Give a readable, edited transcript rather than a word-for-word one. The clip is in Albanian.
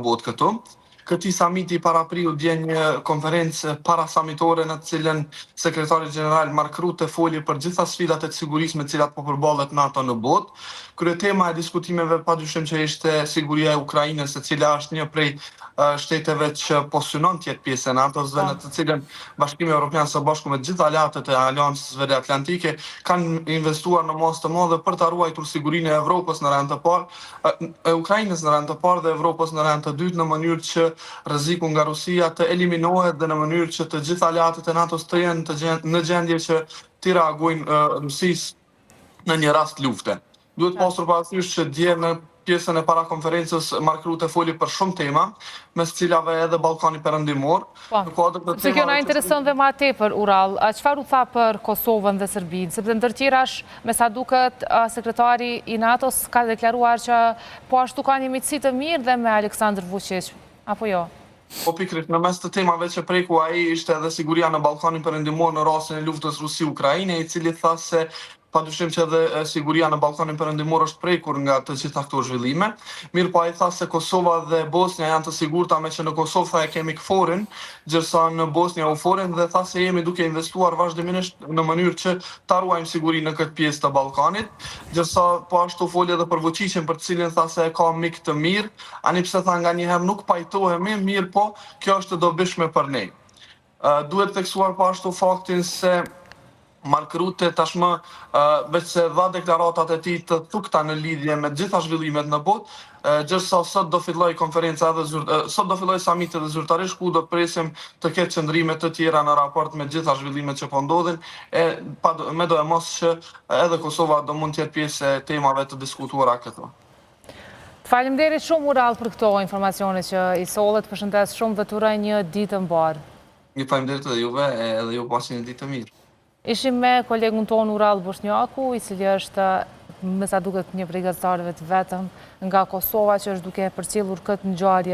botë këtu. Këti samiti parapriu dje një konferencë parasamitore në të cilën sekretari general Mark Rutte foli për gjitha sfidat e sigurisë me cilat po përballet NATO në botë. Kryetema e diskutimeve padyshim që ishte siguria e Ukrainës, e cila është një prej shteteve që po synon të jetë pjesë e NATO-s dhe në të cilën Bashkimi Evropian së bashku me të gjithë aleatët e Aleancës Veriatlantike kanë investuar në masë të madhe për ta ruajtur sigurinë e Evropës në rand të parë, e Ukrainës në rand të parë dhe Evropës në rand të dytë, në mënyrë që rreziku nga Rusia të eliminohet dhe në mënyrë që të gjithë aleatët e NATO-s të jenë në gjendje që të reagojnë Rusisë në një rast lufte. Duhet pasur parasysh që dje në pjesën e parakonferencës Mark Rutte foli për shumë tema, mes cilave edhe Ballkani Perëndimor. Sepse kjo na intereson dhe më tepër, Ural, çfarë u tha për Kosovën dhe Serbinë? Sepse ndër tjerash, me sa duket, sekretari i NATO-s ka deklaruar që po ashtu ka një miqësi të mirë dhe me Aleksandar Vučić, apo jo? Po pikërisht, në mes të temave që preku ai ishte edhe siguria në Ballkanin Perëndimor në rastin e luftës Rusi-Ukrainë, i cili tha se padyshim që edhe siguria në Ballkanin Perëndimor është prekur nga të gjitha këto zhvillime. Mirë po ai tha se Kosova dhe Bosnia janë të sigurta, me që në Kosovë tha e kemi KFOR-in, ndërsa në Bosnia UFOR-in, dhe tha se jemi duke investuar vazhdimisht në mënyrë që ta ruajmë sigurinë në këtë pjesë të Ballkanit, ndërsa po ashtu foli edhe për Vučićin, për të cilin tha se e ka mik të mirë, ani pse tha nganjëherë nuk pajtohemi, mirë po kjo është e dobishme për ne. Duhet theksuar po ashtu faktin se Mark Rutte tashmë veç se dha deklaratat e tij të thukta në lidhje me gjitha zhvillimet në botë, gjithsa sot do filloj konferenca sot do filloj samiti dhe zyrtarisht ku do presim të ketë qëndrime të tjera në raport me gjitha zhvillimet që po ndodhin, me do e mos që edhe Kosova do mund të jetë pjesë e temave të diskutuara këtu. Faleminderit shumë, Ural, për këto informacione që i sollet. Përshëndes shumë dhe të uroj një ditë të mbarë. Një faleminderit edhe juve, edhe ju pasni një ditë të mirë. Ishim me kolegun ton Ural Boshnjaku, i cili është, me sa duket, një prej gazetarëve të vetëm nga Kosova që është duke përcjellur këtë ngjarje